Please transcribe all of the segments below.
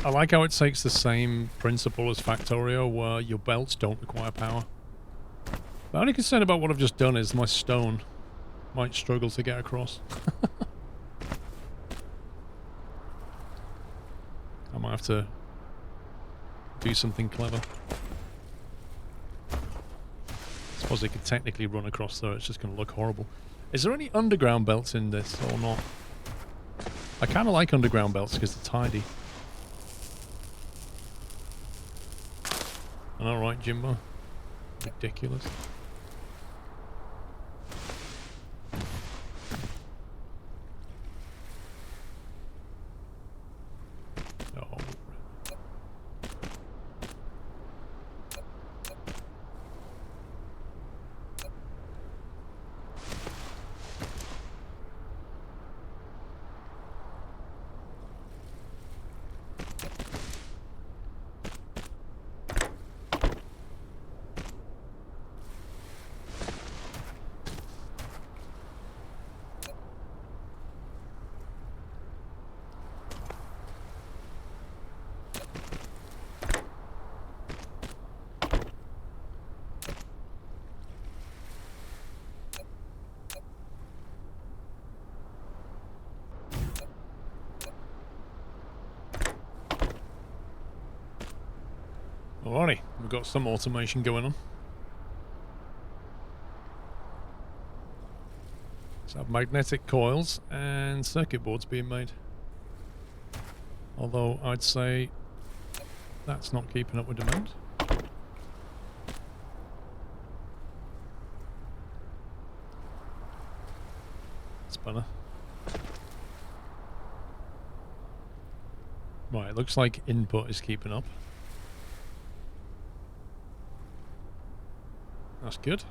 I like how it takes the same principle as Factorio, where your belts don't require power. The only concern about what I've just done is my stone might struggle to get across. I might have to do something clever. I suppose it could technically run across there, it's just going to look horrible. Is there any underground belts in this or not? I kind of like underground belts because they're tidy. Alright, Jimbo. Ridiculous. Oh. Alrighty, we've got some automation going on. So magnetic coils and circuit boards being made. Although I'd say that's not keeping up with demand. That's better. Right, it looks like input is keeping up. That's good.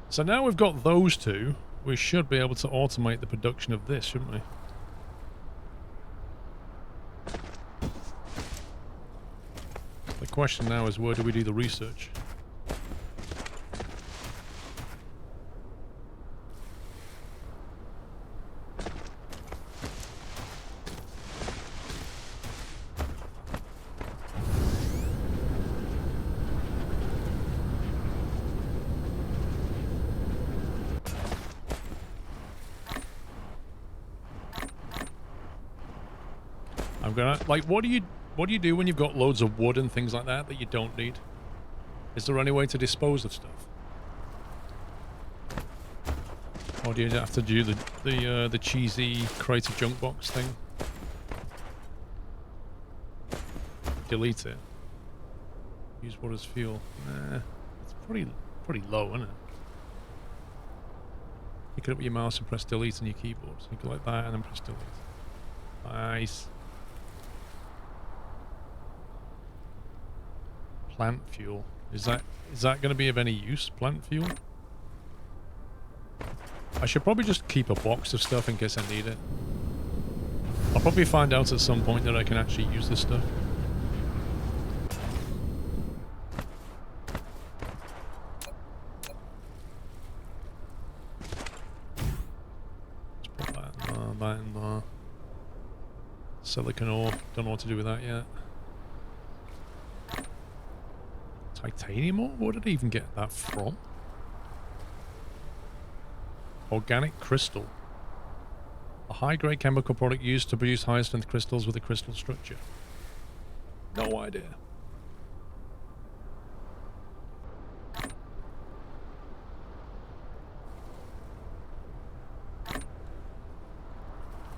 So now we've got those two, we should be able to automate the production of this, shouldn't we? The question now is, where do we do the research? I'm gonna, like, what do you do when you've got loads of wood and things like that that you don't need? Is there any way to dispose of stuff? Or do you have to do the cheesy crate of junk box thing? Delete it. Use wood as fuel. It's pretty low, isn't it? Pick it up with your mouse and press delete on your keyboard. So you go like that and then press delete. Nice. Plant fuel. Is that going to be of any use? Plant fuel? I should probably just keep a box of stuff in case I need it. I'll probably find out at some point that I can actually use this stuff. Let's put that in there, that in there. Silicon ore. Don't know what to do with that yet. Titanium ore? Where did I even get that from? Organic crystal. A high-grade chemical product used to produce high-strength crystals with a crystal structure. No idea.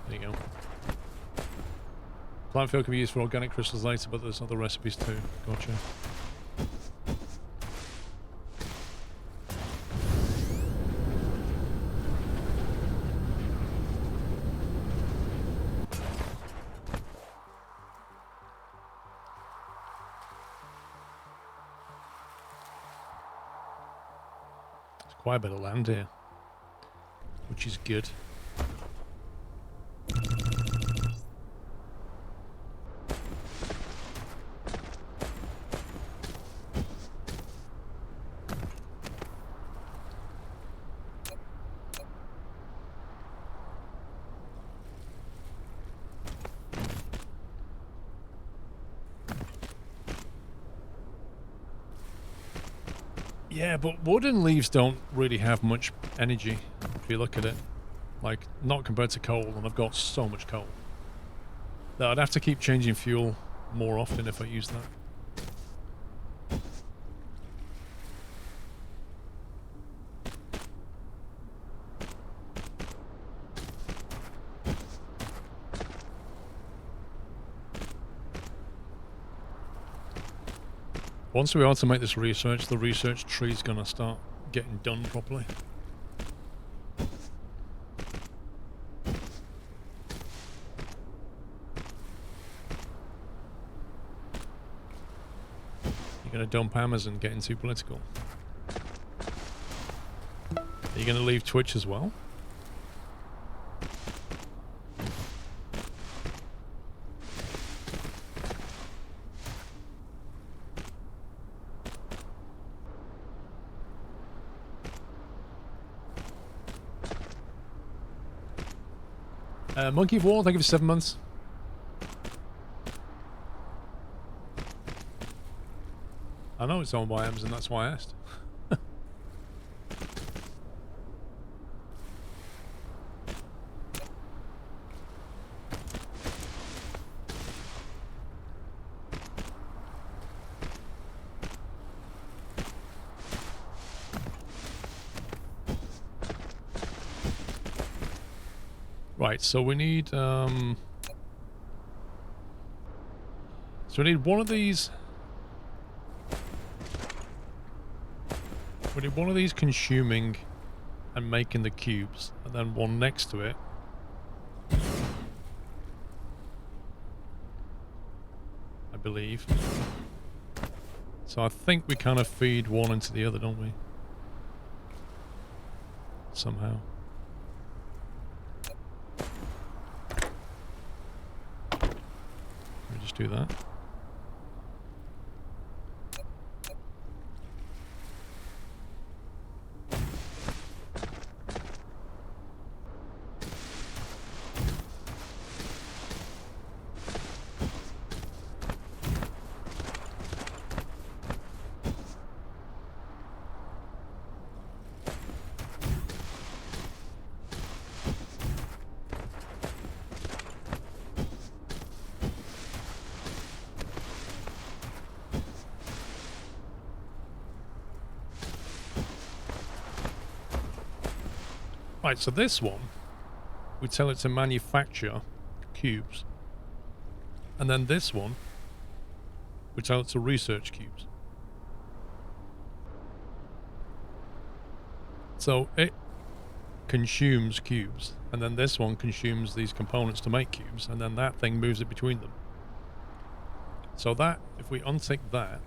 There you go. Plant fuel can be used for organic crystals later, but there's other recipes too. Gotcha. Quite a bit of land here, which is good. Yeah, but wood and leaves don't really have much energy, if you look at it. Like, not compared to coal, and I've got so much coal. That I'd have to keep changing fuel more often if I use that. Once we automate this research, the research tree's gonna start getting done properly. You're gonna dump Amazon, getting too political. Are you gonna leave Twitch as well? Monkey of War, thank you for 7 months. I know it's owned by Amazon, that's why I asked. Right, so we need so we need one of these. We need one of these consuming and making the cubes, and then one next to it. I believe. So I think we kind of feed one into the other, don't we? Somehow. Let me just do that. Right, so this one, we tell it to manufacture cubes. And then this one, we tell it to research cubes. So it consumes cubes, and then this one consumes these components to make cubes, and then that thing moves it between them. So that, if we untick that,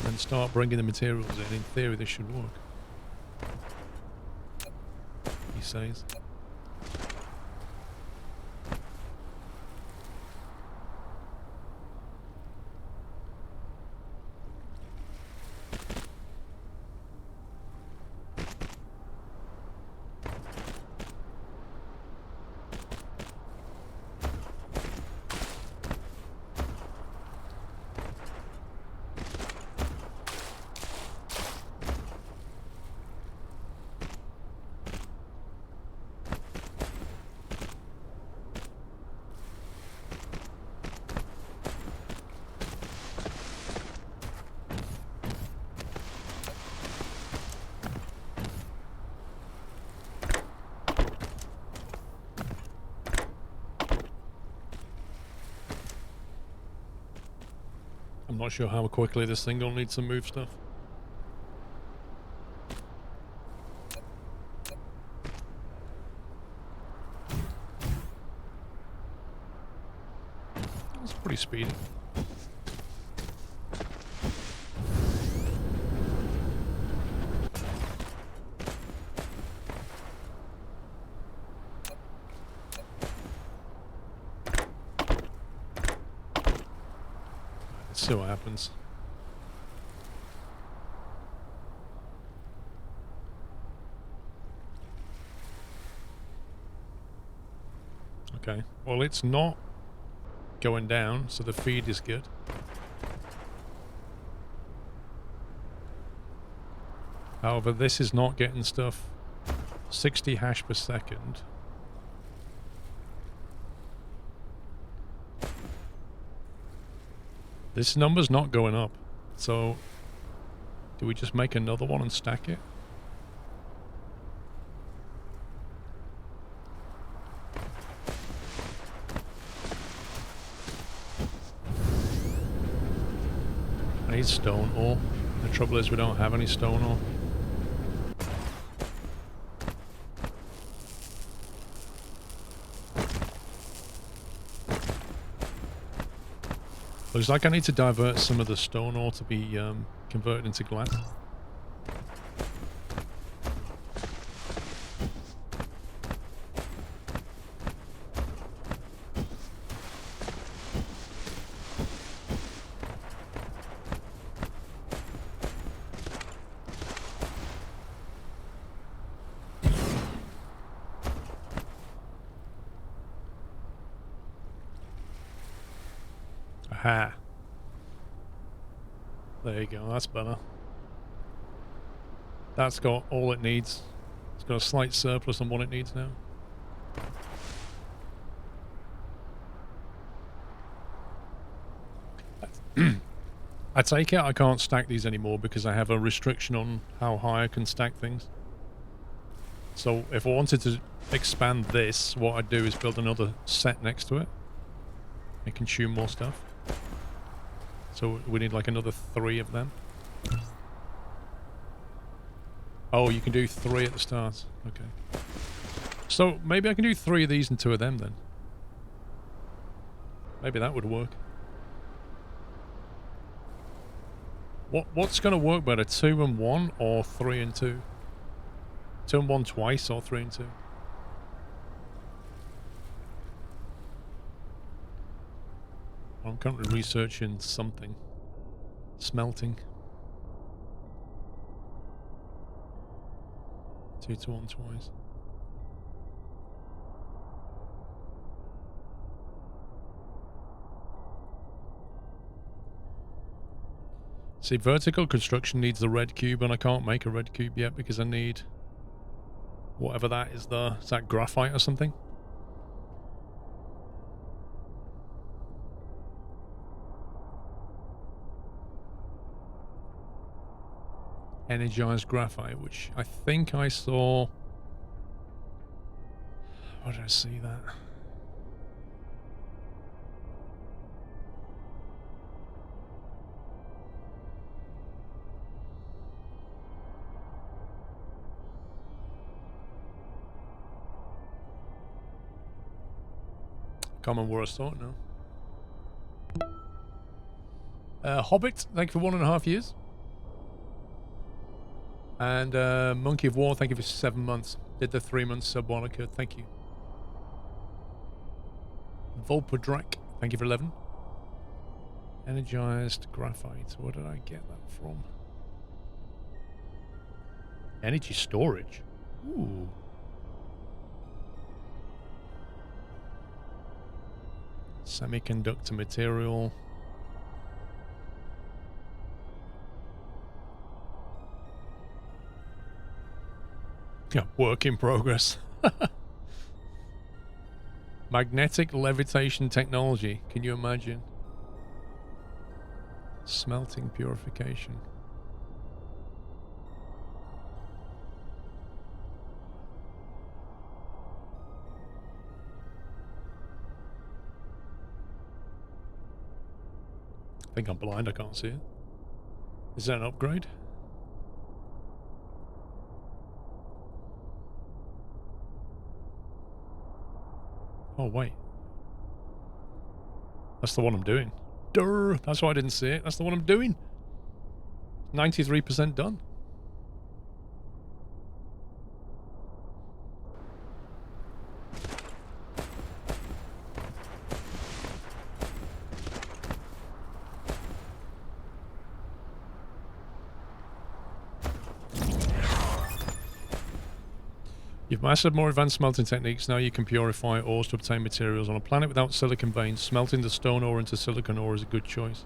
and start bringing the materials in theory this should work. He says. I'm not sure how quickly this thing will need to move stuff. It's pretty speedy. Let's see what happens. Okay, well it's not going down, so the feed is good. However, this is not getting stuff. 60 hash per second. This number's not going up. So, do we just make another one and stack it? I need stone ore. The trouble is we don't have any stone ore. Looks like I need to divert some of the stone ore to be converted into glass. Aha. There you go, that's better. That's got all it needs. It's got a slight surplus on what it needs now. I take it I can't stack these anymore because I have a restriction on how high I can stack things. So if I wanted to expand this, what I'd do is build another set next to it and consume more stuff. So we need like another 3 of them. Oh, you can do 3 at the start. Okay. So maybe I can do 3 of these and 2 of them then. Maybe that would work. What's going to work better? 2 and 1 or 3 and 2? 2 and 1 twice or 3 and 2? I'm currently researching something. Smelting. 2 to 1 twice. See, vertical construction needs the red cube, and I can't make a red cube yet because I need whatever that is there. Is that graphite or something? Energized graphite, which I think I saw. Where did I see that? Can't remember where I saw it now. Hobbit, thank you for 1.5 years. And Monkey of War, thank you for 7 months. Did the 3 months sub while I could, thank you. Volpodrak, thank you for 11. Energized graphite, where did I get that from? Energy storage. Ooh. Semiconductor material. Yeah, work in progress. Magnetic levitation technology. Can you imagine? Smelting purification. I think I'm blind, I can't see it. Is that an upgrade? Oh, wait. That's the one I'm doing. Durr! That's why I didn't see it. That's the one I'm doing. 93% done. You've mastered more advanced smelting techniques. Now you can purify ores to obtain materials. On a planet without silicon veins, smelting the stone ore into silicon ore is a good choice.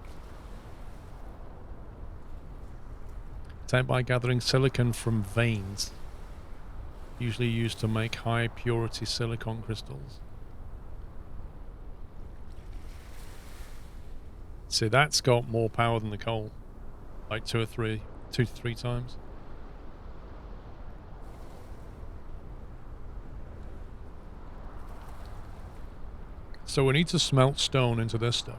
Obtained by gathering silicon from veins. Usually used to make high purity silicon crystals. See, that's got more power than the coal. Like 2 to 3 times. So we need to smelt stone into this stuff.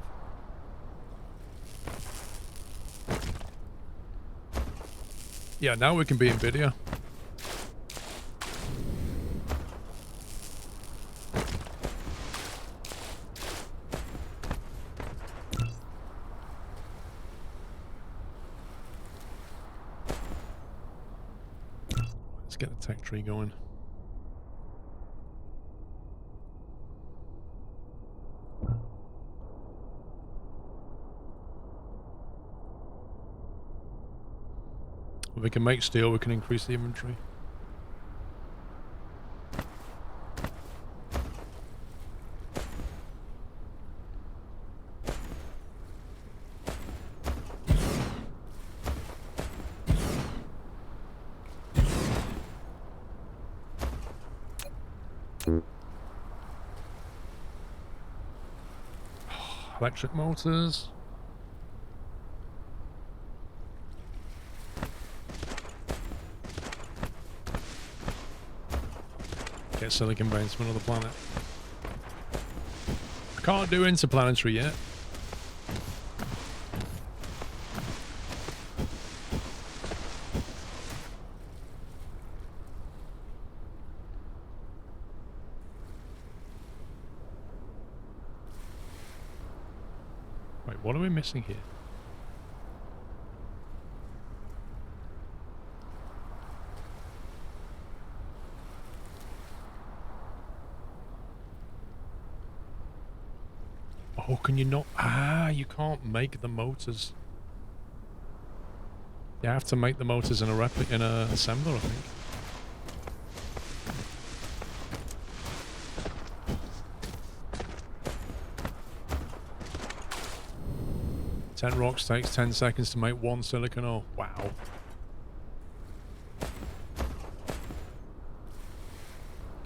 Yeah, now we can be NVIDIA. Let's get the tech tree going. If we can make steel, we can increase the inventory. Electric motors. Get silicon veins from another planet. I can't do interplanetary yet. Wait, what are we missing here? Oh, can you not? Ah, you can't make the motors. You have to make the motors in a assembler, I think. Ten rocks takes 10 seconds to make 1 silicon ore. Wow.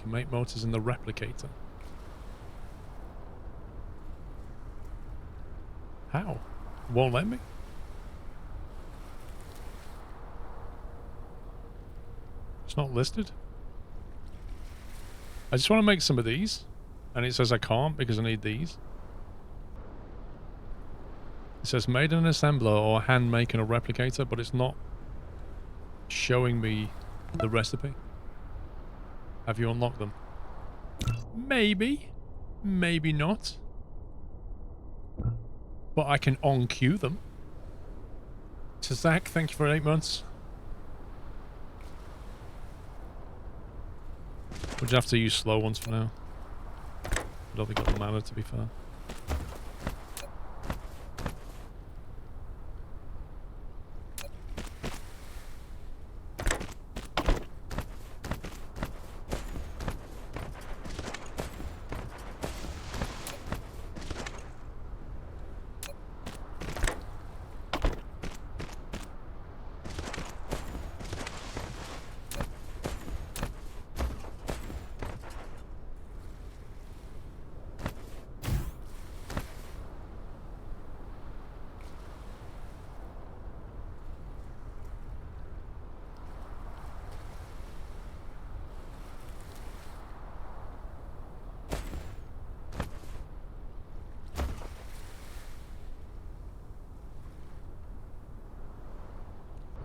Can make motors in the replicator. How? Won't let me? It's not listed. I just want to make some of these, and it says I can't because I need these. It says made in an assembler or hand making a replicator, but it's not showing me the recipe. Have you unlocked them? Maybe. Maybe not. But I can on-queue them. So Zach, thank you for 8 months. We'll just have to use slow ones for now. I don't think it'll matter, to be fair.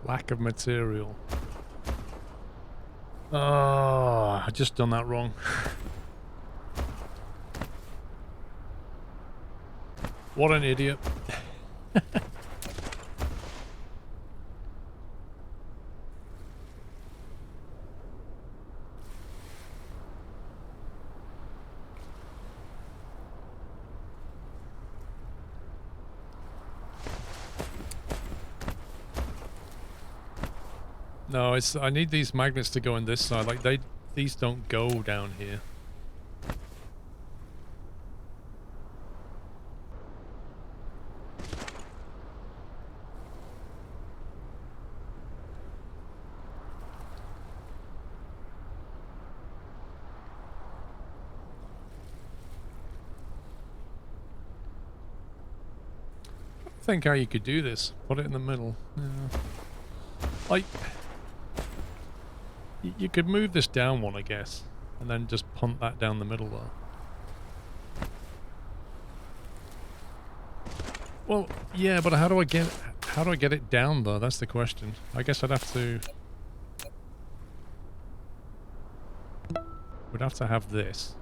Lack of material. Oh, I just done that wrong. What an idiot. No, it's I need these magnets to go on this side. Like they these don't go down here. Think how you could do this. Put it in the middle. Yeah. Like, you could move this down one, I guess, and then just punt that down the middle though. Well, yeah, but how do I get it down though? That's the question. I guess I'd have to. We'd have to have this.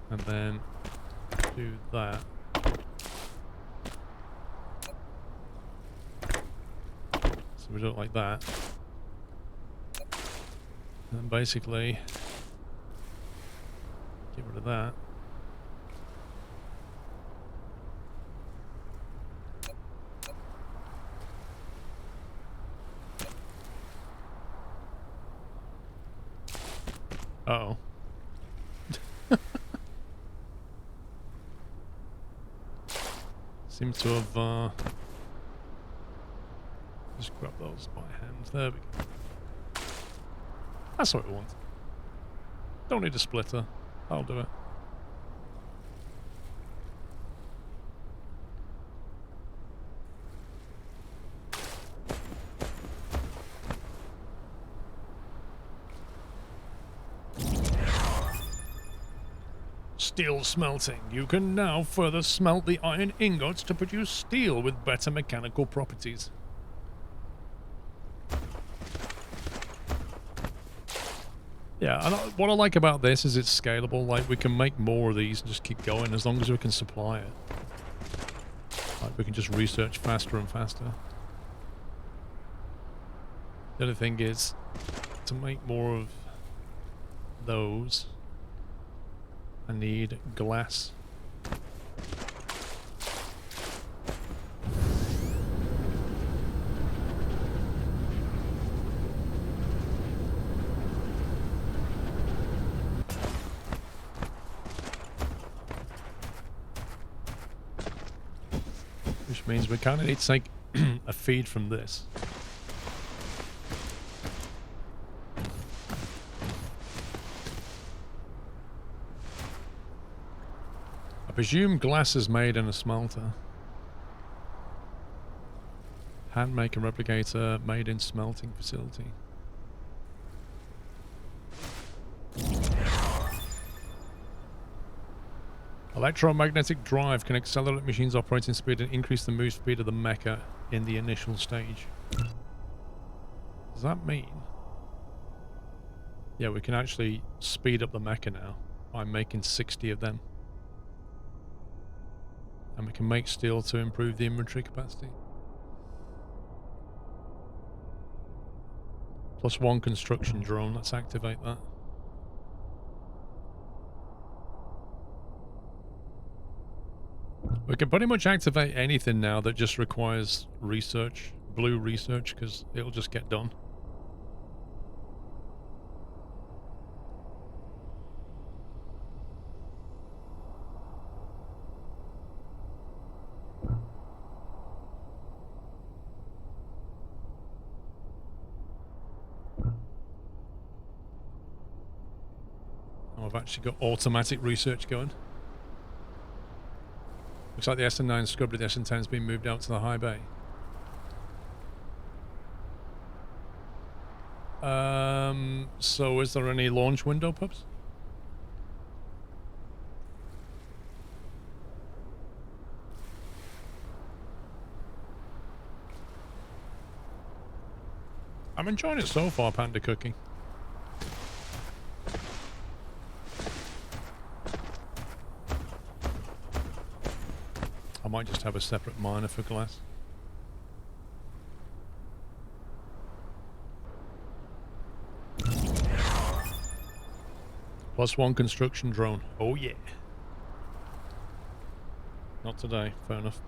And then do that. So we do it like that. And basically get rid of that. Uh-oh. Seems to have, just grab those by hand. There we go. That's what we want. Don't need a splitter. I'll do it. Steel smelting. You can now further smelt the iron ingots to produce steel with better mechanical properties. Yeah, and what I like about this is it's scalable. Like, we can make more of these and just keep going as long as we can supply it. Like, we can just research faster and faster. The other thing is, to make more of those, I need glass. Which means we kind of need to take a feed from this. I presume glass is made in a smelter. Hand make a replicator made in smelting facility. Electromagnetic drive can accelerate machines' operating speed and increase the move speed of the mecha in the initial stage. Does that mean? Yeah, we can actually speed up the mecha now by making 60 of them. And we can make steel to improve the inventory capacity. +1 construction drone, let's activate that. We can pretty much activate anything now that just requires research, blue research, because it'll just get done. I've actually got automatic research going. Looks like the SN9 scrubbed with the SN10 has been moved out to the high bay. So is there any launch window, pups? I'm enjoying it so far, Panda Cooking. I might just have a separate miner for glass. +1 construction drone. Oh yeah. Not today, fair enough.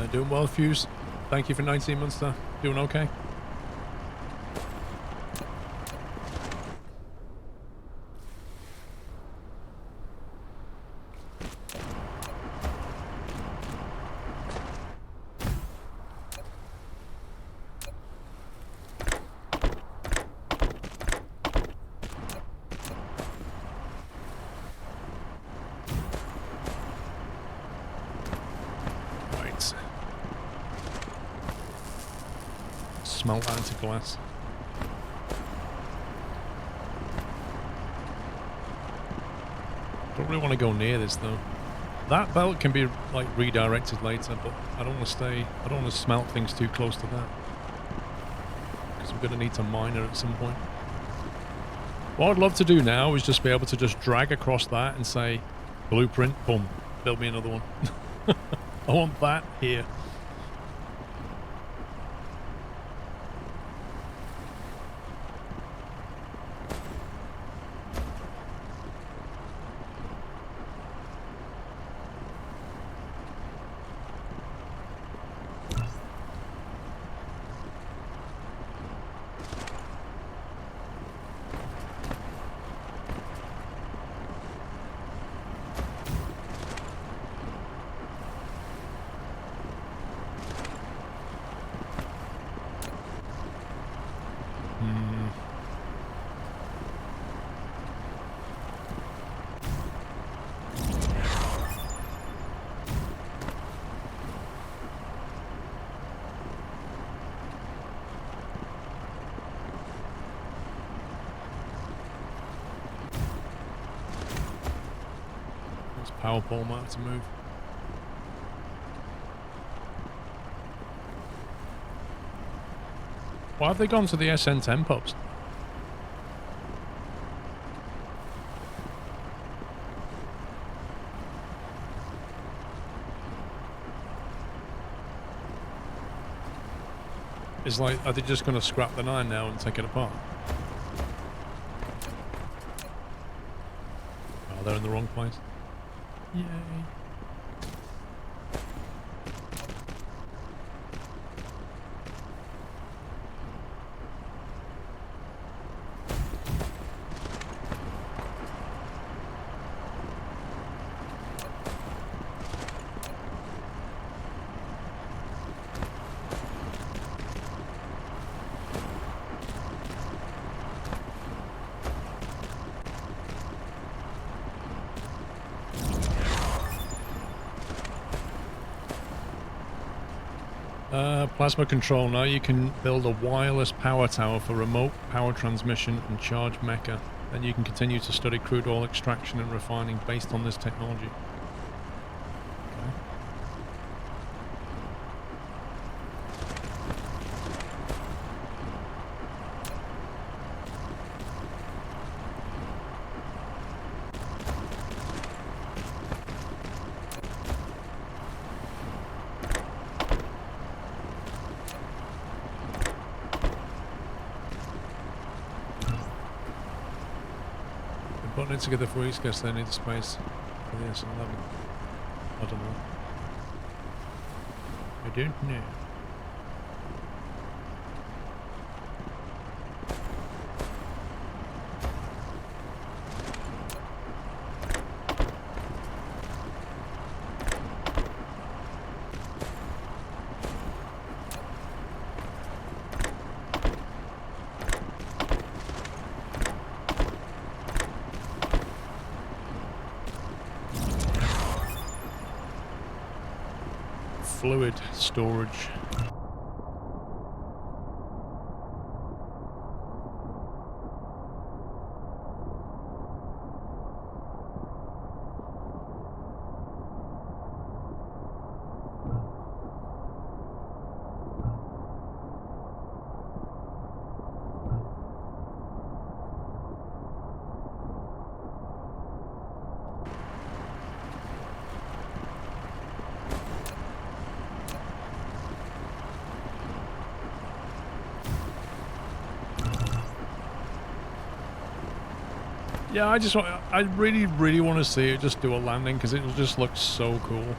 Doing well, Fuse. Thank you for 19 months there. Doing okay? Smelt that into glass. Don't really want to go near this though. That belt can be like redirected later, but I don't want to stay. I don't want to smelt things too close to that because we're going to need to mine it at some point. What I'd love to do now is just be able to just drag across that and say, blueprint, boom, build me another one. I want that here. Power pole might have to move. Why have they gone to the SN10 pubs? It's like, are they just going to scrap the 9 now and take it apart? Oh, they're in the wrong place. Yay. Plasma control. Now you can build a wireless power tower for remote power transmission and charge mecha. Then you can continue to study crude oil extraction and refining based on this technology. Putting it together for weeks, guess they need the space for the S11. I don't know. I don't know. Fluid storage. Yeah, I really want to see it just do a landing because it just looks so cool.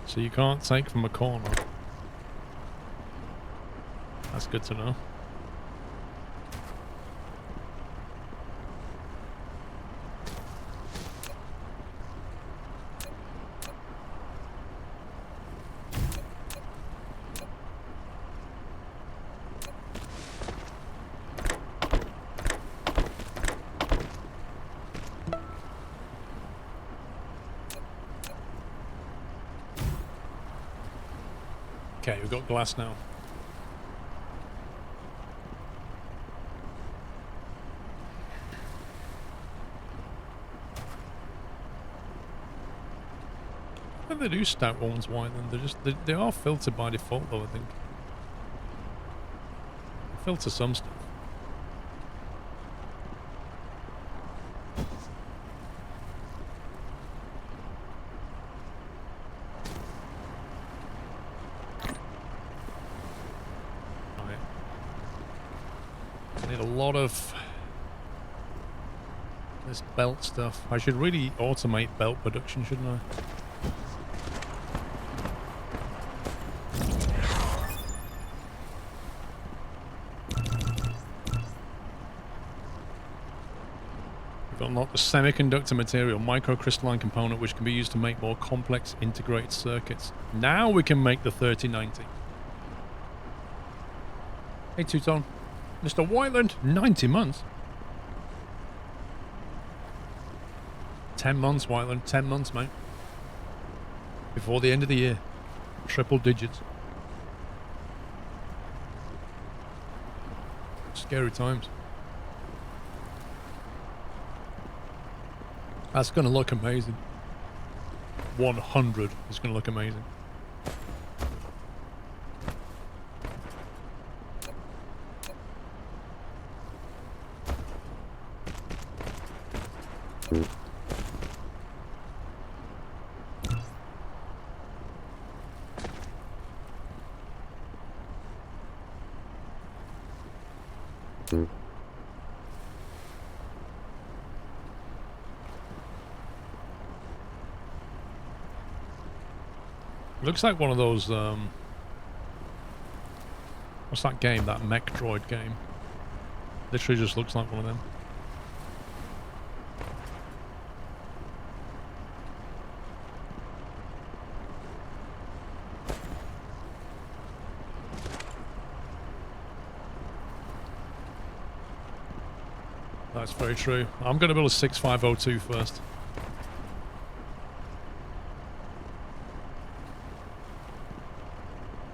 So you can't take from a corner. That's good to know. Okay, we've got glass now. I think they do stout ones white, and they are filtered by default though, I think. They filter some stuff. Of this belt stuff. I should really automate belt production, shouldn't I? We've unlocked the semiconductor material, microcrystalline component, which can be used to make more complex integrated circuits. Now we can make the 3090. Hey, Two-Tone. Mr. Whiteland, 90 months. 10 months, Whiteland. 10 months, mate. Before the end of the year. Triple digits. Scary times. That's going to look amazing. 100 is going to look amazing. Looks like one of those, what's that game? That mech droid game. Literally just looks like one of them. That's very true. I'm going to build a 6502 first.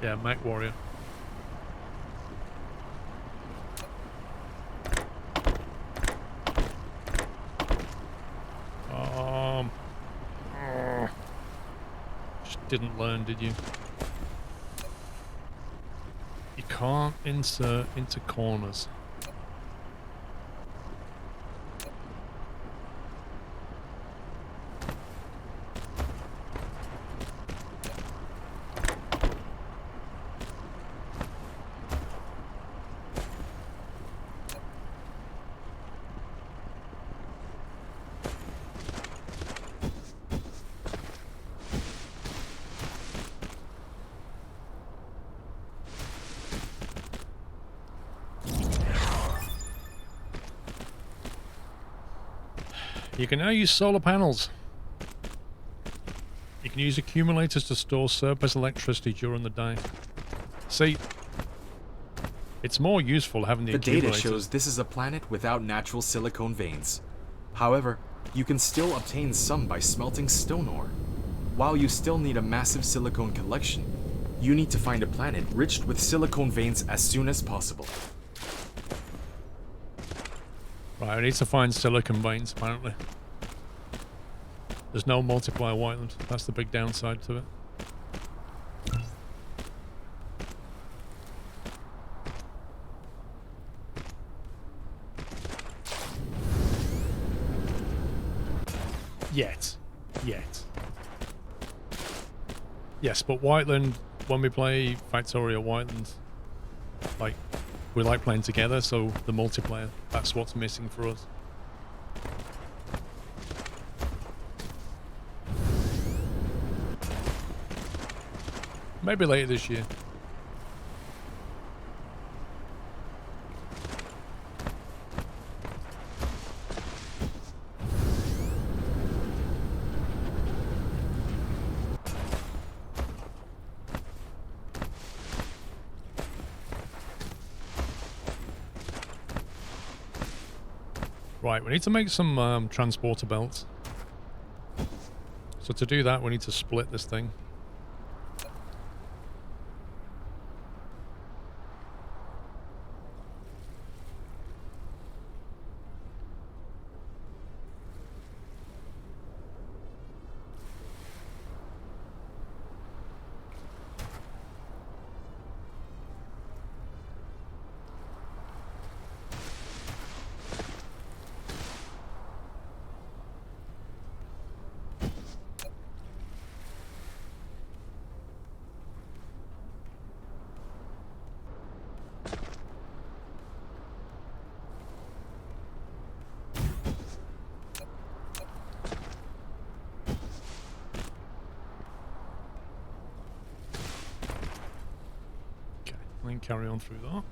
Yeah, Mech Warrior. Just didn't learn, did you? You can't insert into corners. You can now use solar panels. You can use accumulators to store surplus electricity during the day. See, it's more useful having the accumulators. The data shows this is a planet without natural silicone veins. However, you can still obtain some by smelting stone ore. While you still need a massive silicone collection, you need to find a planet rich with silicone veins as soon as possible. Right, I need to find silicon veins, apparently. There's no multiplier Whiteland. That's the big downside to it. Yet. Yes, but Whiteland, when we play Factorio Whiteland, like, we like playing together, so the multiplayer, that's what's missing for us. Maybe later this year. Right, we need to make some transporter belts. So to do that, we need to split this thing. And then carry on through that.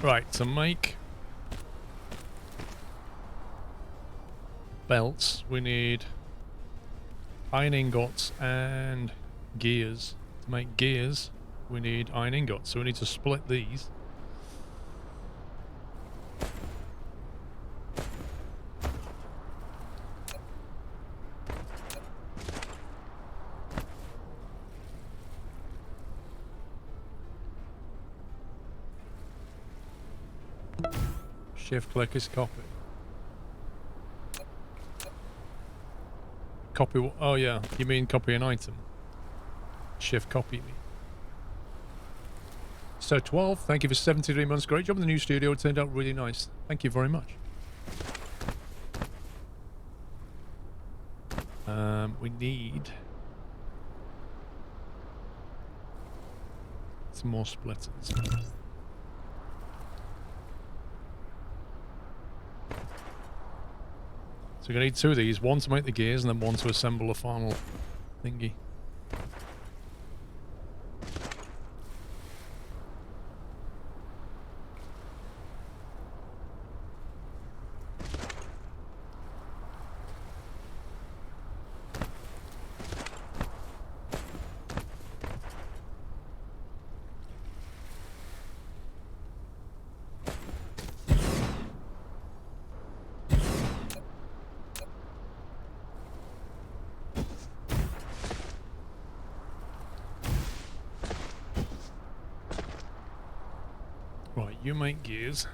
Right, to make belts, we need iron ingots and gears. To make gears, we need iron ingots, so we need to split these. Shift click is copy. Copy. Oh yeah, you mean copy an item? Shift copy me. So 12, thank you for 73 months. Great job in the new studio. It turned out really nice. Thank you very much. We need some more splitters. So we're going to need two of these, one to make the gears and then one to assemble the final thingy. Right, you make gears.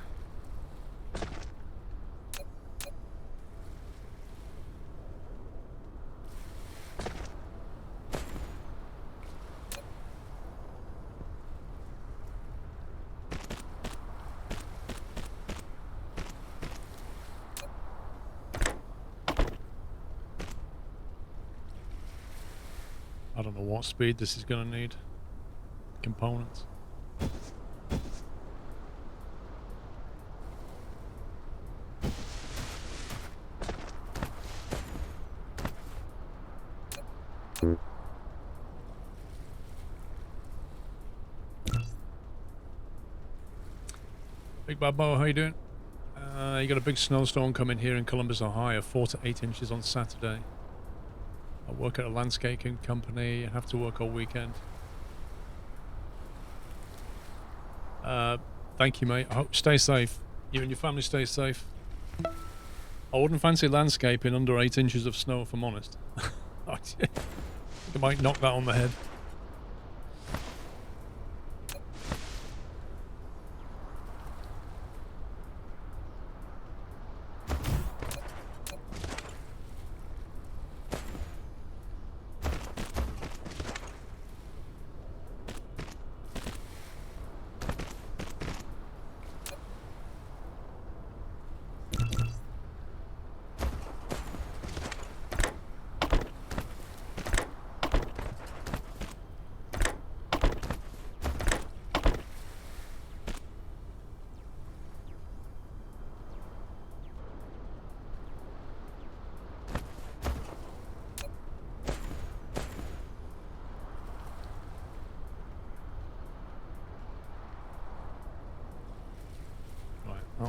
I don't know what speed this is going to need. Components. Big Bad Bo, how you doing? You got a big snowstorm coming here in Columbus, Ohio, 4 to 8 inches on Saturday. I work at a landscaping company, I have to work all weekend. Thank you, mate. I hope stay safe. You and your family stay safe. I wouldn't fancy landscaping under 8 inches of snow, if I'm honest. I think I might knock that on the head.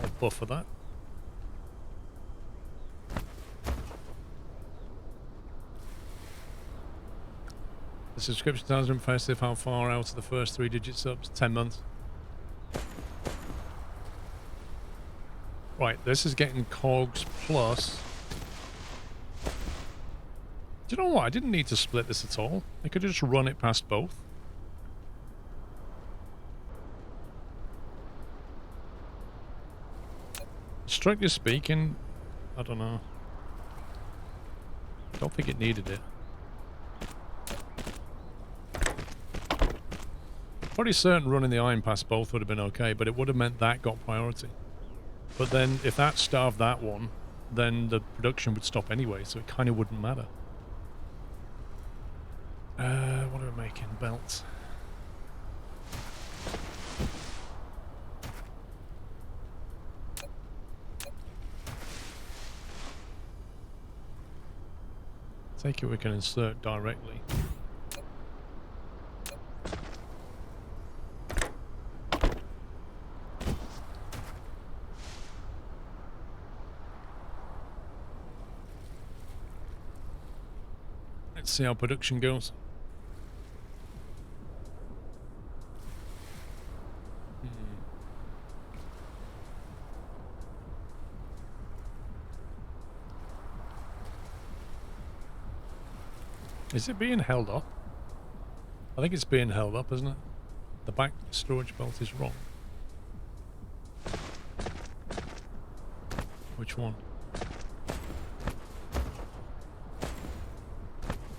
I'll buffer that. The subscription times are impressive. How far out of the first 3-digit subs? 10 months. Right, this is getting cogs plus. Do you know what? I didn't need to split this at all. I could just run it past both. Strictly speaking, I don't know. Don't think it needed it. Pretty certain running the iron past both would have been okay, but it would have meant that got priority. But then if that starved that one, then the production would stop anyway, so it kind of wouldn't matter. What are we making? Belts. Take it we can insert directly. Let's see how production goes. Is it being held up? I think it's being held up, isn't it? The back storage belt is wrong. Which one?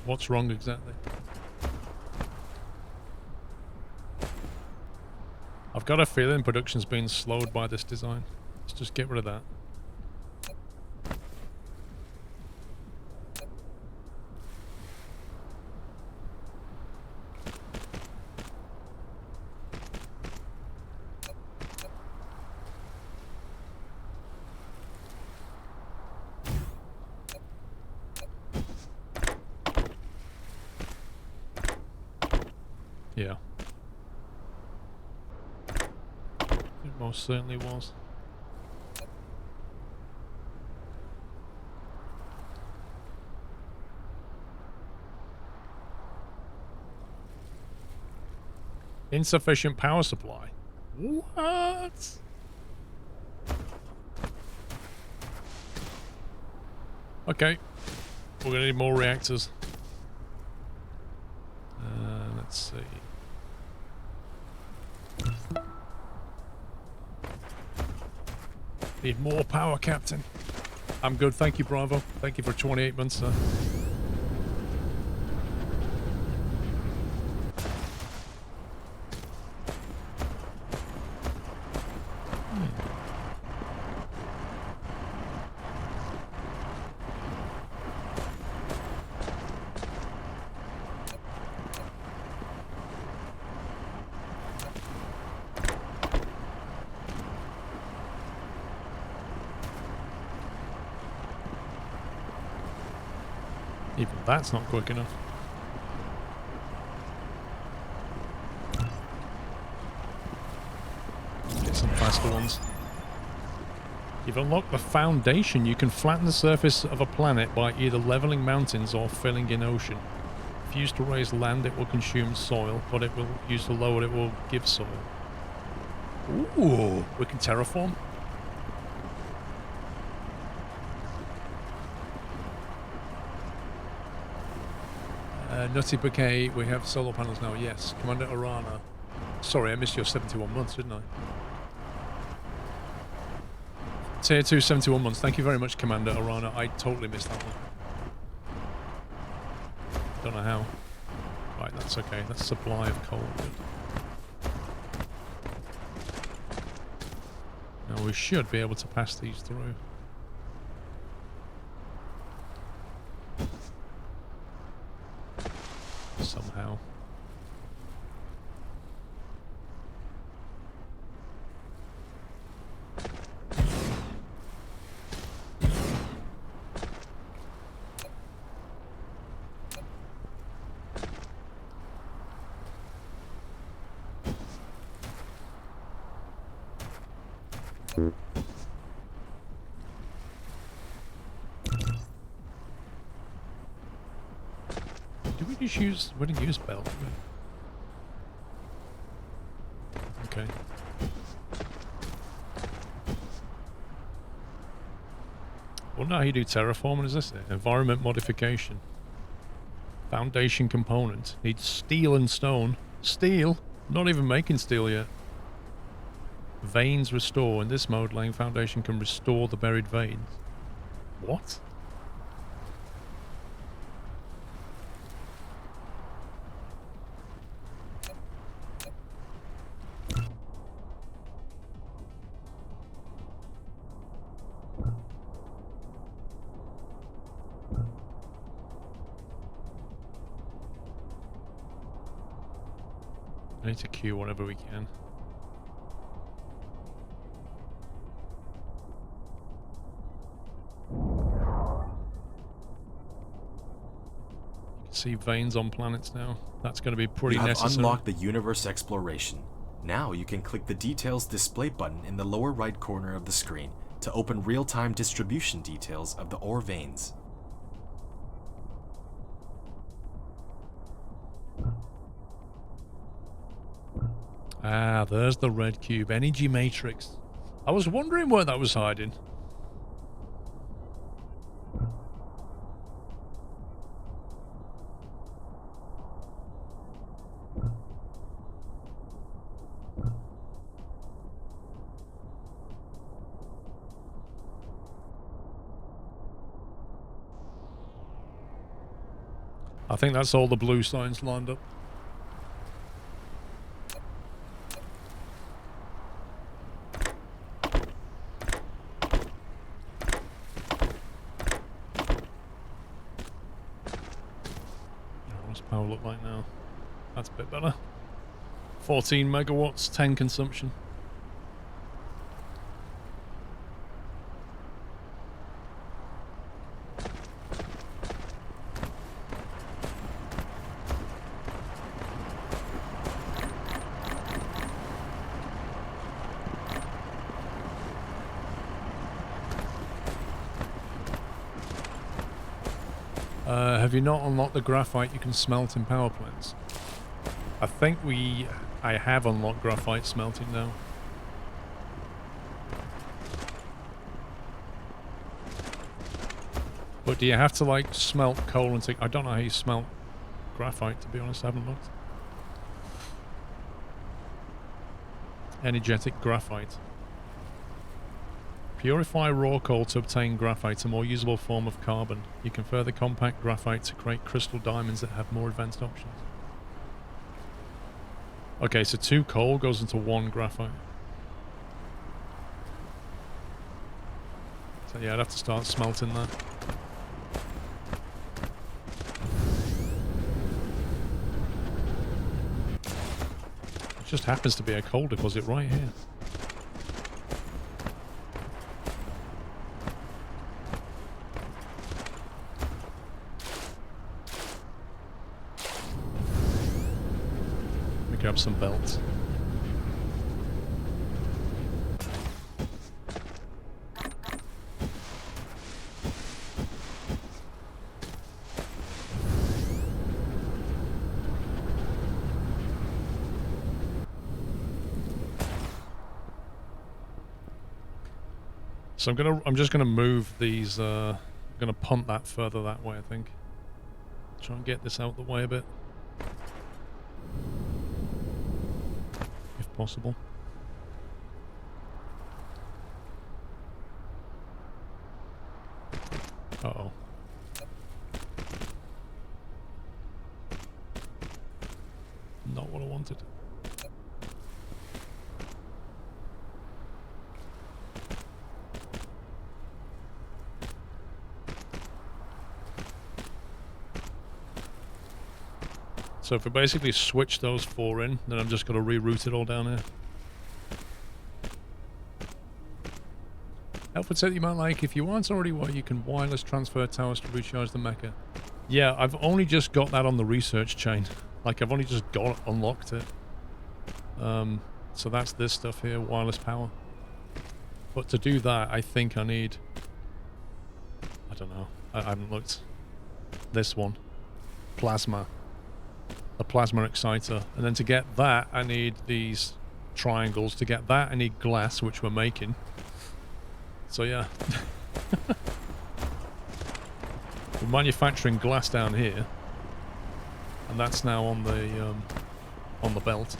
What's wrong exactly? I've got a feeling production's being slowed by this design. Let's just get rid of that. Yeah. It most certainly was. Insufficient power supply. What? Okay. We're gonna need more reactors. Let's see. Need more power, Captain. I'm good, thank you, Bravo. Thank you for 28 months, sir. Even that's not quick enough. Get some faster ones. You've unlocked the foundation. You can flatten the surface of a planet by either leveling mountains or filling in ocean. If used to raise land, it will consume soil, but it will used to lower it will give soil. Ooh, we can terraform. Nutty Bouquet, we have solar panels now, yes. Commander Arana. Sorry, I missed your 71 months, didn't I? Tier 2, 71 months. Thank you very much, Commander Arana. I totally missed that one. Don't know how. Right, that's okay. That's supply of coal. Good. Now we should be able to pass these through. Somehow. We didn't use belt, did we? Okay. Wonder how you do terraforming. Is this it? Environment modification. Foundation component. Needs steel and stone. Steel? Not even making steel yet. Veins restore. In this mode, laying foundation can restore the buried veins. What? I need to queue whatever we can. You can see veins on planets now. That's going to be pretty necessary. You have unlocked the universe exploration. Now you can click the details display button in the lower right corner of the screen to open real-time distribution details of the ore veins. Ah, there's the red cube. Energy matrix. I was wondering where that was hiding. I think that's all the blue signs lined up. What's power look like now? That's a bit better. 14 megawatts, 10 consumption. Have you not unlocked the graphite you can smelt in power plants? I think I have unlocked graphite smelting now. But do you have to like smelt coal and things? I don't know how you smelt graphite, to be honest. I haven't looked. Energetic graphite. Purify raw coal to obtain graphite, a more usable form of carbon. You can further compact graphite to create crystal diamonds that have more advanced options. Okay, so 2 coal goes into 1 graphite. So yeah, I'd have to start smelting that. It just happens to be a coal deposit right here. Grab some belts. So I'm just gonna move these. I'm gonna punt that further that way. I think. Try and get this out the way a bit. Possible. Uh-oh. Not what I wanted. So if we basically switch those 4 in, then I'm just going to reroute it all down here. Outfit set you might like. If you aren't already, you can wireless transfer towers to recharge the mecha. Yeah, I've only just got that on the research chain. Like, I've only just unlocked it. So that's this stuff here, wireless power. But to do that, I think I need... I don't know. I haven't looked. This one. Plasma. a plasma exciter. And then to get that, I need these triangles. To get that, I need glass, which we're making. So yeah. We're manufacturing glass down here. And that's now on the belt.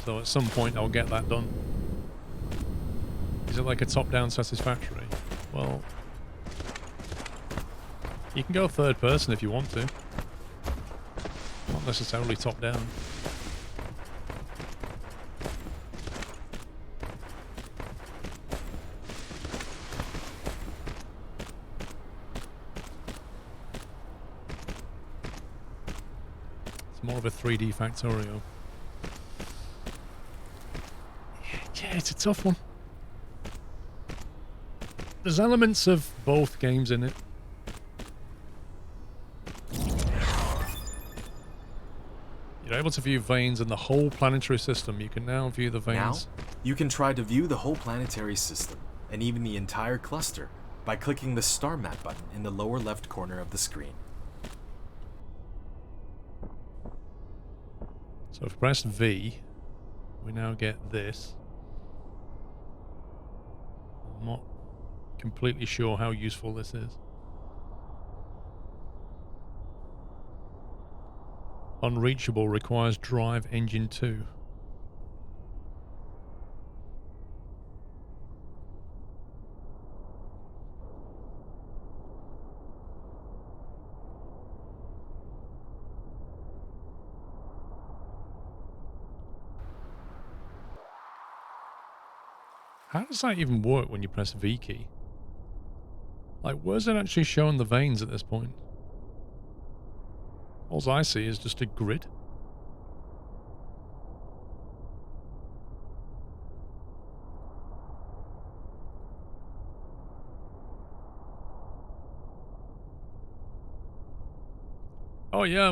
So at some point I'll get that done. Is it like a top-down satisfactory? Well, you can go third person if you want to. Not necessarily top-down. It's more of a 3D Factorio. Yeah, it's a tough one. There's elements of both games in it. You're able to view veins in the whole planetary system. You can now view the veins. Now, you can try to view the whole planetary system, and even the entire cluster, by clicking the star map button in the lower left corner of the screen. So if we press V, we now get this. I'm not completely sure how useful this is. Unreachable requires drive engine 2. How does that even work when you press V key? Like, where's it actually showing the veins at this point? All I see is just a grid. Oh yeah,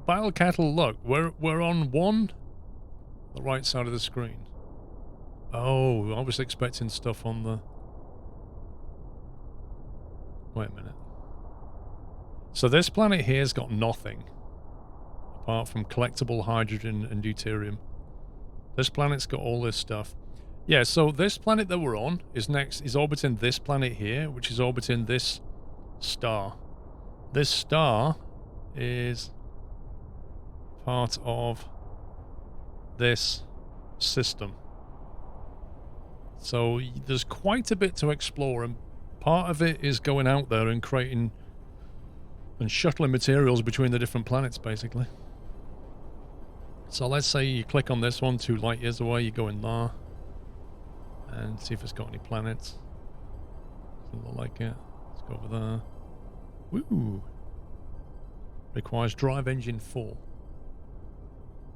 Bile Cattle, look, we're on the right side of the screen. Oh, I was expecting stuff on the... Wait a minute. So this planet here's got nothing. Apart from collectible hydrogen and deuterium. This planet's got all this stuff. Yeah, so this planet that we're on is orbiting this planet here, which is orbiting this star. This star is part of this system. So there's quite a bit to explore, and part of it is going out there and creating and shuttling materials between the different planets, basically. So let's say you click on this one 2 light years away, you go in there and see if it's got any planets. Doesn't look like it. Let's go over there. Woo! Requires drive engine 4.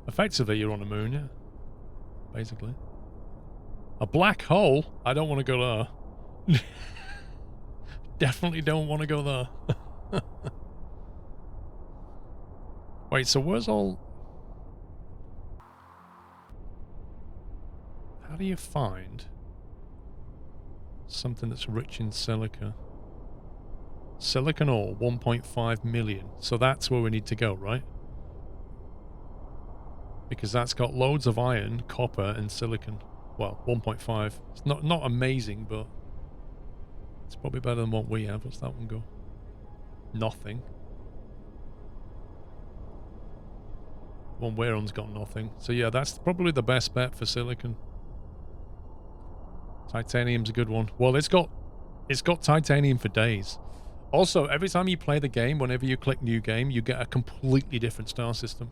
Effectively, you're on a moon, yeah. Basically. A black hole? I don't want to go there. Definitely don't want to go there. Wait, so where's all... How do you find something that's rich in silica? Silicon ore, 1.5 million. So that's where we need to go, right? Because that's got loads of iron, copper, and silicon. Well, 1.5. It's not amazing, but it's probably better than what we have. What's that one go? Nothing. One we're on's got nothing. So yeah, that's probably the best bet for silicon. Titanium's a good one. Well, it's got titanium for days. Also, every time you play the game, whenever you click new game, you get a completely different star system.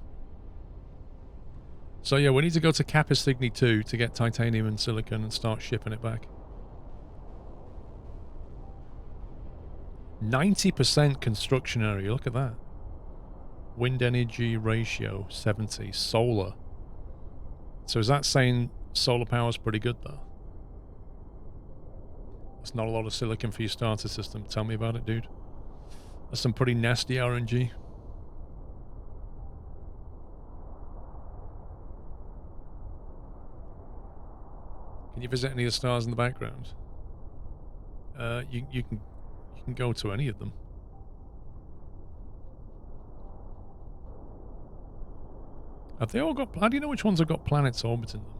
So yeah, we need to go to Kappa Cygni 2 to get titanium and silicon and start shipping it back. 90% construction area, look at that. Wind energy ratio, 70. Solar. So is that saying solar power is pretty good though? That's not a lot of silicon for your starter system. Tell me about it, dude. That's some pretty nasty RNG. Can you visit any of the stars in the background? You can go to any of them. Have they all got... How do you know which ones have got planets orbiting them?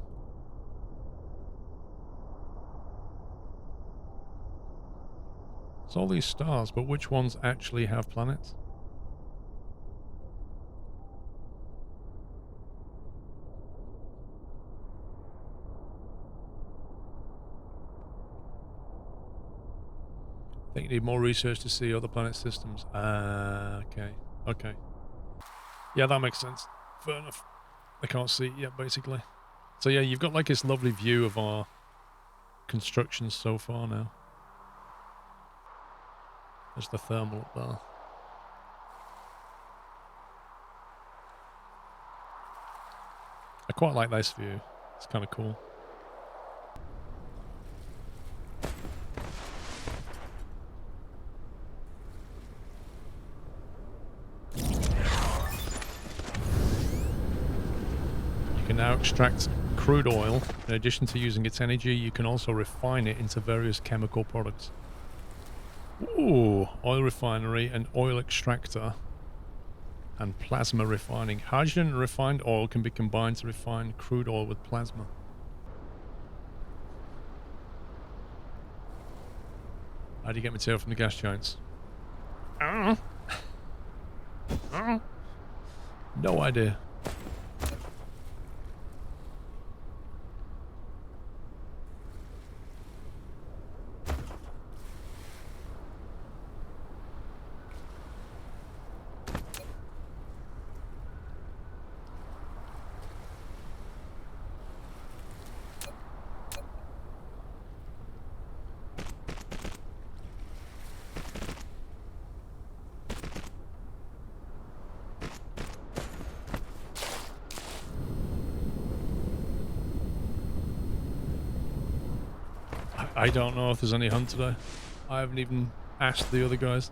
It's all these stars, but which ones actually have planets? I think you need more research to see other planet systems. Okay. Okay. Yeah, that makes sense. Fair enough. I can't see it yet, basically. So yeah, you've got like this lovely view of our construction so far now. There's the thermal up there. I quite like this view. It's kind of cool. You can now extract crude oil. In addition to using its energy, you can also refine it into various chemical products. Ooh, oil refinery and oil extractor and plasma refining. Hydrogen and refined oil can be combined to refine crude oil with plasma. How do you get material from the gas giants? No idea. I don't know if there's any hunt today. I haven't even asked the other guys.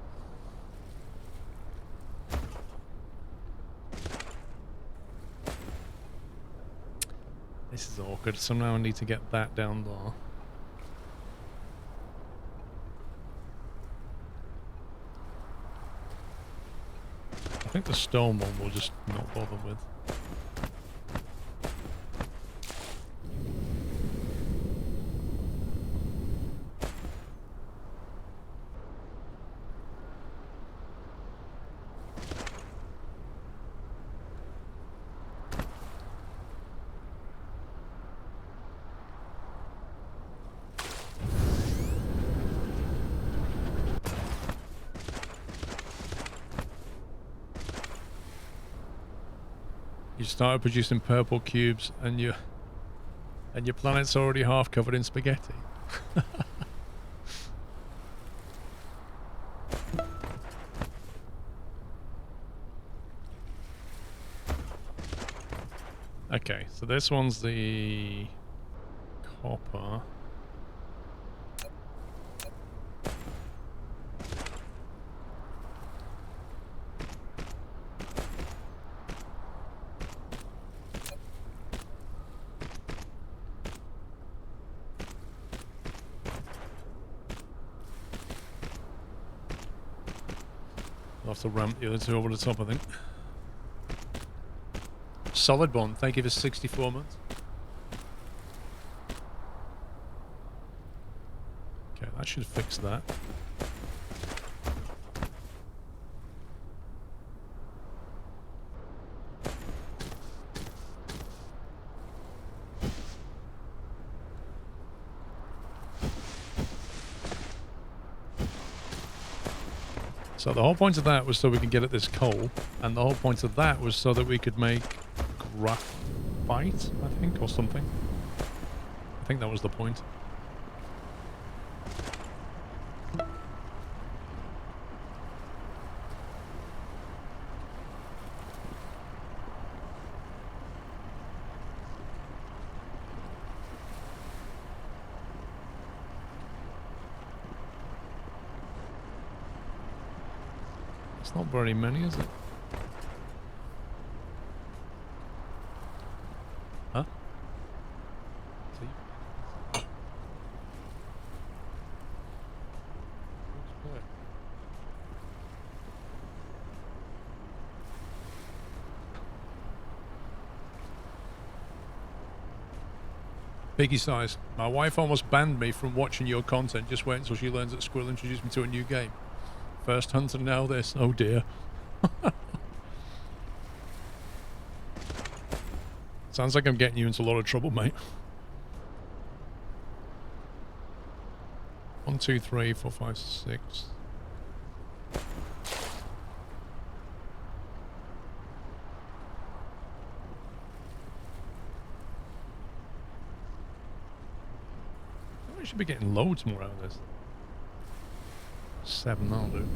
This is awkward. Somehow I need to get that down there. I think the stone one we'll just not bother with. You started producing purple cubes and your planet's already half covered in spaghetti. Okay, so this one's the copper. I'll have to ramp the other two over the top, I think. Solid Bond, thank you for 64 months. Okay, that should fix that. So the whole point of that was so we could get at this coal, and the whole point of that was so that we could make graphite, I think, or something. I think that was the point. It's not very many, is it? Huh? See? Biggie size. My wife almost banned me from watching your content. Just wait until she learns that Squirrel introduced me to a new game. First hunter, now this. Oh dear. Sounds like I'm getting you into a lot of trouble, mate. 1, 2, 3, 4, 5, 6. We should be getting loads more out of this. 7, that'll do.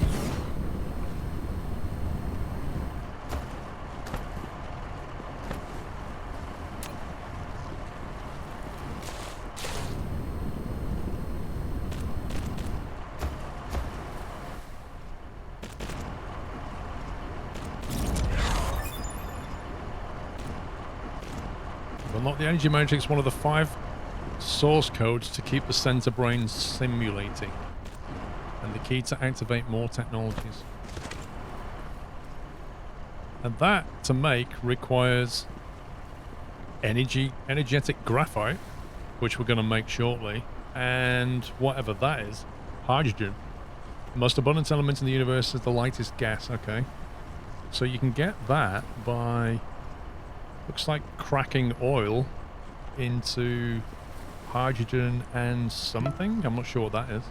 Unlock the energy matrix, one of the 5 source codes to keep the center brain simulating, and the key to activate more technologies. And that to make requires energetic graphite, which we're going to make shortly, and whatever that is, hydrogen. The most abundant element in the universe is the lightest gas. Okay, so you can get that by, looks like, cracking oil into hydrogen and something. I'm not sure what that is.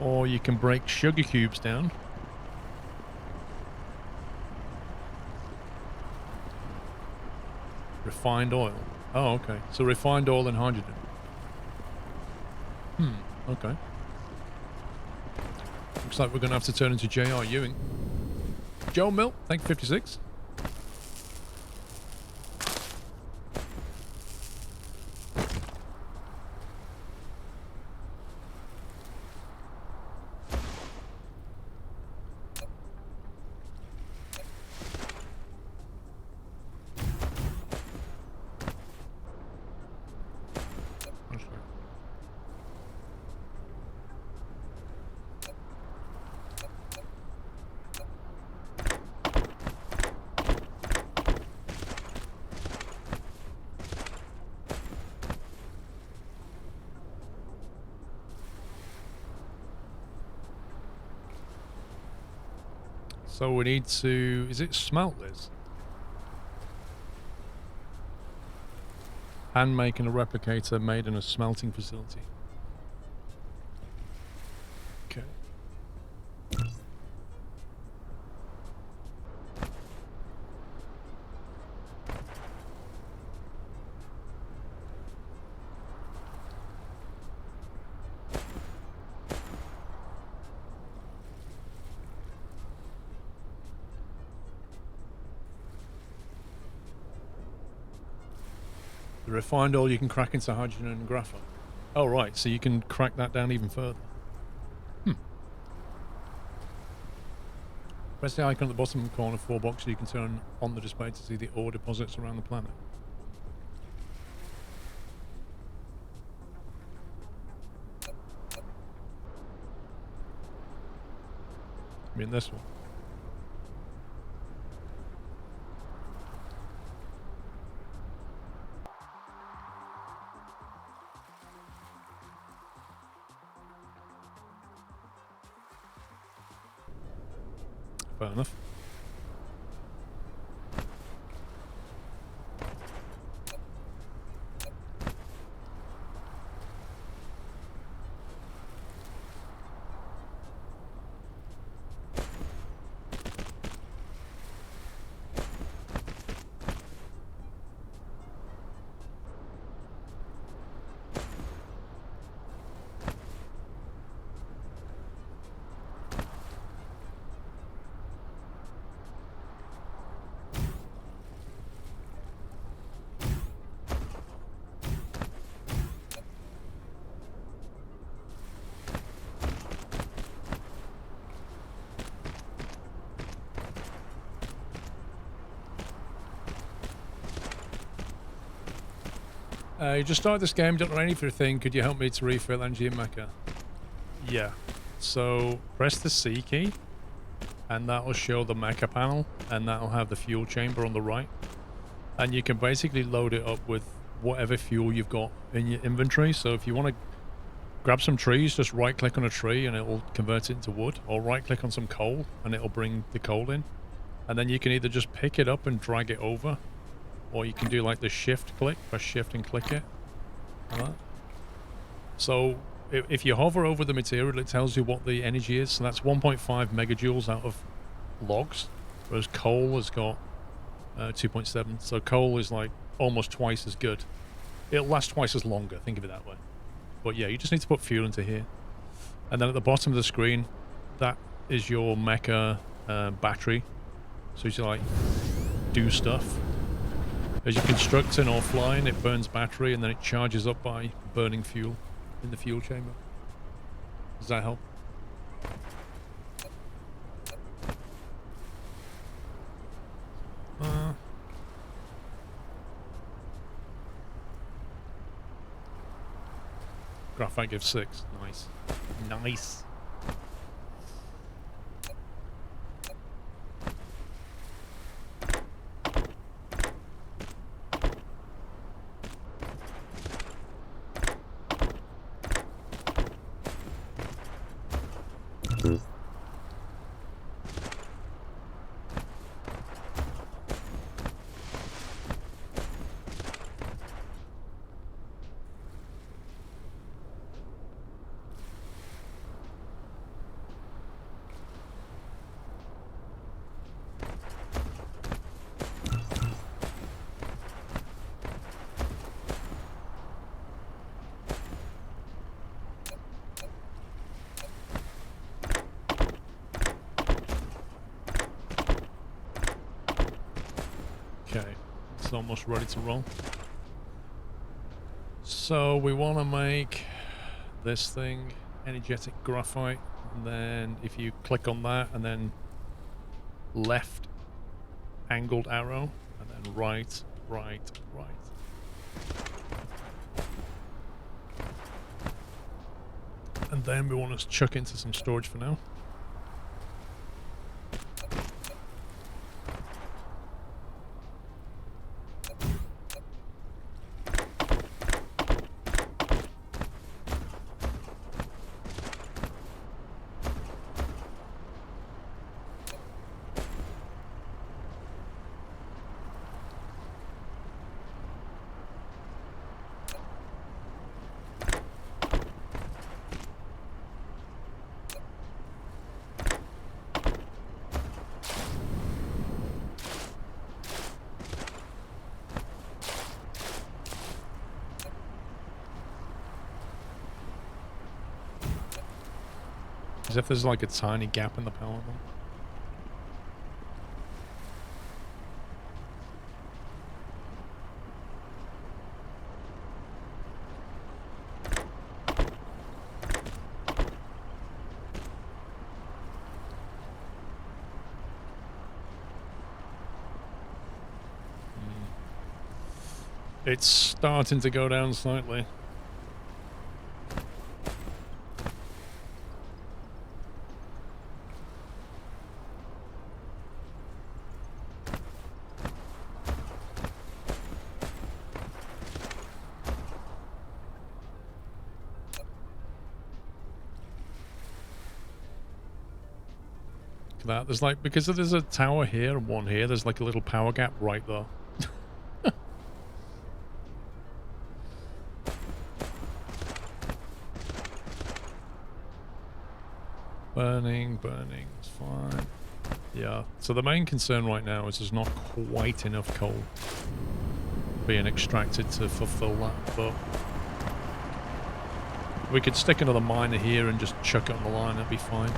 Or you can break sugar cubes down. Refined oil. Oh, okay. So refined oil and hydrogen. Okay. Looks like we're going to have to turn into J.R. Ewing. Joe Mill, thank you, 56. So we need to, is it smelt this? Hand making a replicator made in a smelting facility. Okay. The refined oil you can crack into hydrogen and graphite. Oh, right. So you can crack that down even further. Press the icon at the bottom corner, 4 boxes. You can turn on the display to see the ore deposits around the planet. I mean this one. Fair enough. You just started this game, don't know anything. Could you help me to refill energy in Mecha? Yeah. So press the C key, and that will show the Mecha panel, and that will have the fuel chamber on the right. And you can basically load it up with whatever fuel you've got in your inventory. So if you want to grab some trees, just right click on a tree and it'll convert it into wood, or right click on some coal and it'll bring the coal in. And then you can either just pick it up and drag it over, or you can do like the shift click, press shift and click it. Like that. So if you hover over the material, it tells you what the energy is. So that's 1.5 megajoules out of logs, whereas coal has got 2.7. So coal is like almost twice as good. It'll last twice as longer, think of it that way. But yeah, you just need to put fuel into here. And then at the bottom of the screen, that is your mecha battery. So you like do stuff. As you're constructing or flying, it burns battery and then it charges up by burning fuel in the fuel chamber. Does that help? Graphite gives 6. Nice. Nice. Okay, it's almost ready to roll. So we want to make this thing energetic graphite, and then if you click on that and then left angled arrow and then right. And then we want to chuck into some storage for now. As if there's like a tiny gap in the power line. It's starting to go down slightly. That there's like, because there's a tower here and one here, there's like a little power gap right there. Burning, it's fine. Yeah, so the main concern right now is there's not quite enough coal being extracted to fulfill that, but we could stick another miner here and just chuck it on the line, that'd be fine.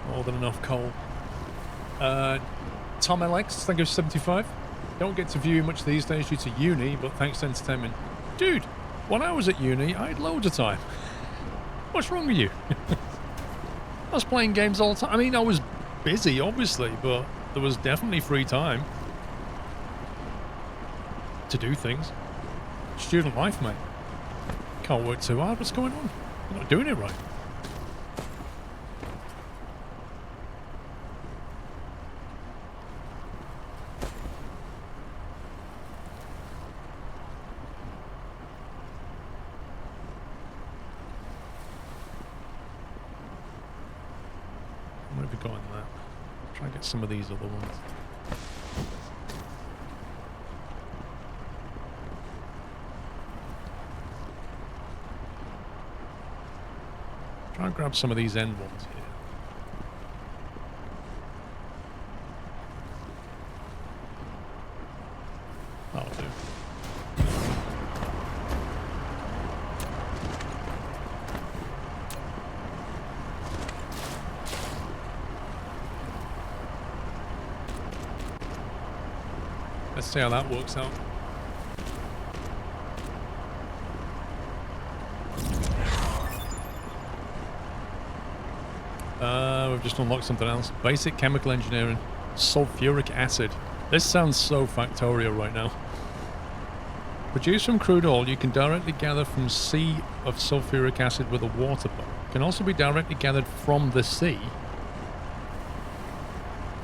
More than enough coal. Tom LX, thank you for 75. Don't get to view much these days due to uni, but thanks to entertainment. Dude, when I was at uni, I had loads of time. What's wrong with you? I was playing games all the time. I mean, I was busy, obviously, but there was definitely free time to do things. Student life, mate. Can't work too hard. What's going on? You're not doing it right. forgotten that. Try and get some of these other ones. Try and grab some of these end ones here. That'll do. Let's see how that works out. We've just unlocked something else. Basic chemical engineering. Sulfuric acid. This sounds so factorial right now. Produced from crude oil, you can directly gather from sea of sulfuric acid with a water pump. Can also be directly gathered from the sea.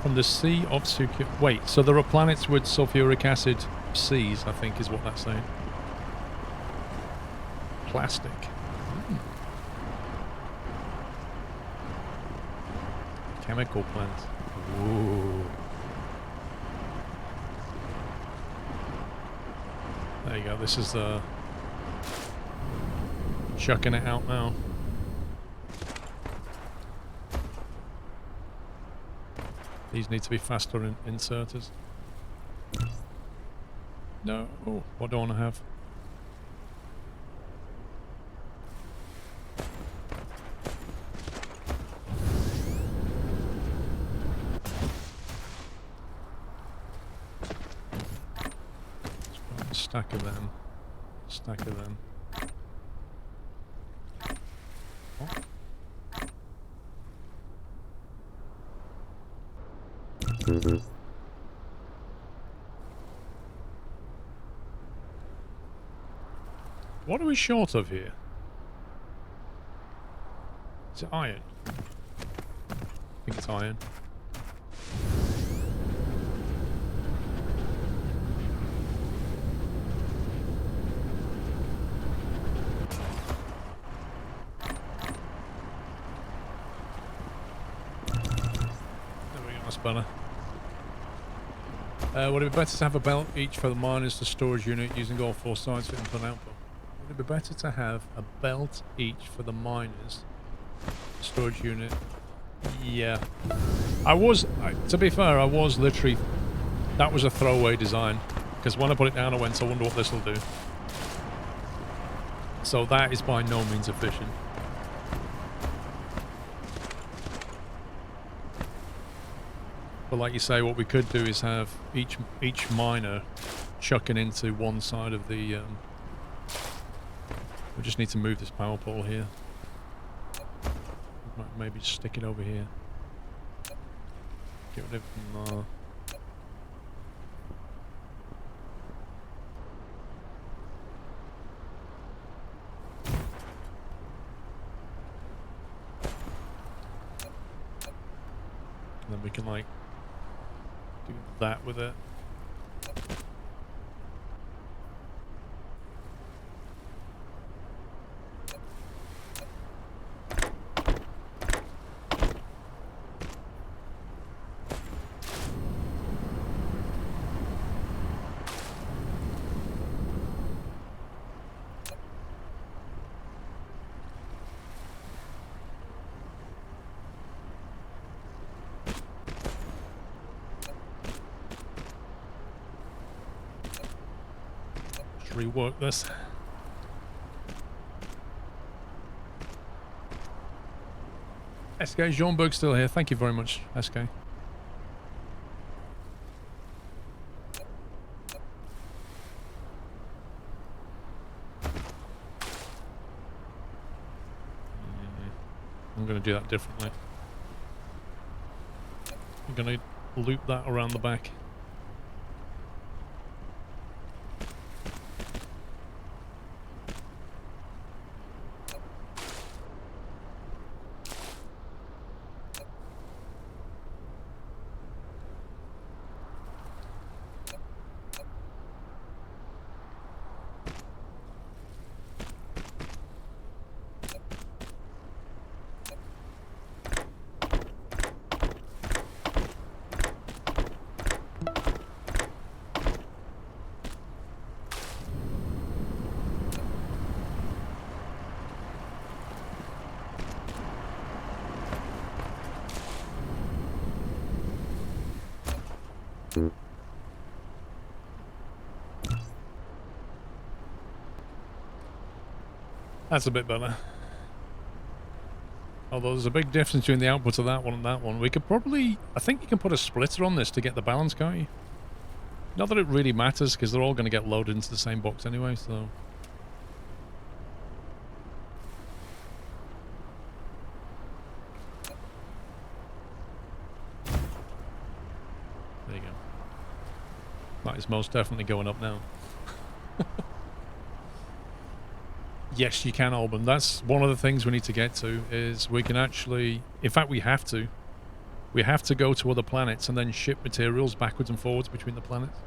From the sea of sulfuric... Wait, so there are planets with sulfuric acid seas, I think is what that's saying. Plastic. Chemical plants. Ooh. There you go, this is chucking it out now. These need to be faster inserters. No. Oh, what do I want to have? Stack of them. Stack of them. Oh. What are we short of here? Is it iron? I think it's iron. Better. Would it be better to have a belt each for the miners, the storage unit, using all four sides for input and output? Would it be better to have a belt each for the miners, storage unit? Yeah. To be fair, I was literally... That was a throwaway design. Because when I put it down, I went, I wonder what this will do. So that is by no means efficient. But like you say, what we could do is have each miner chucking into one side of the... we just need to move this power pole here. Might maybe just stick it over here. Get rid of them. And then we can like do that with it. Rework this. SK Jeanberg's still here. Thank you very much, SK. I'm going to do that differently. I'm going to loop that around the back. That's a bit better. Although there's a big difference between the output of that one and that one. We could probably... I think you can put a splitter on this to get the balance, can't you? Not that it really matters, because they're all going to get loaded into the same box anyway, so... There you go. That is most definitely going up now. Yes, you can, Alban. That's one of the things we need to get to, is we can actually... In fact, we have to. We have to go to other planets and then ship materials backwards and forwards between the planets.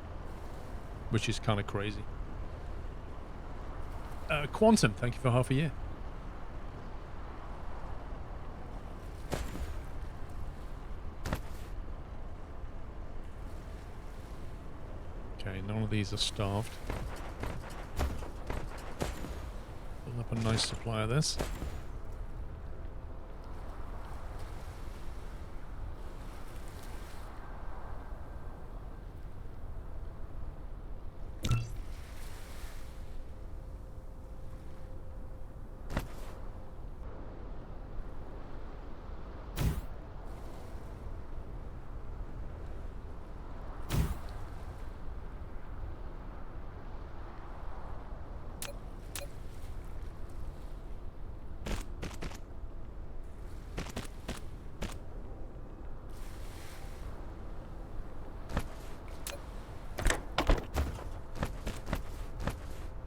Which is kind of crazy. Quantum, thank you for half a year. Okay, none of these are starved. Build up a nice supply of this.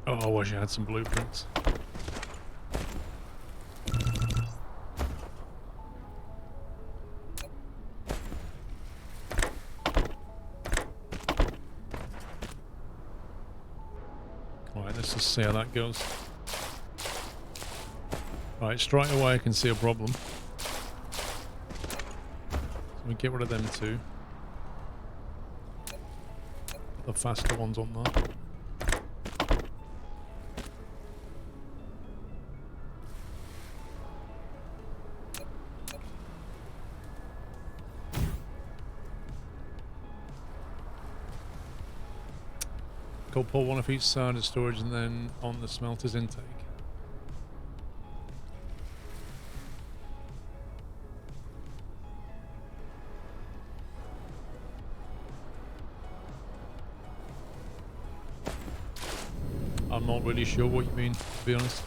Oh, I wish I had some blueprints. Alright, let's just see how that goes. Right, straight away I can see a problem. So we get rid of them two. Put the faster ones on that. Go pull one off each side of storage and then on the smelter's intake. I'm not really sure what you mean, to be honest.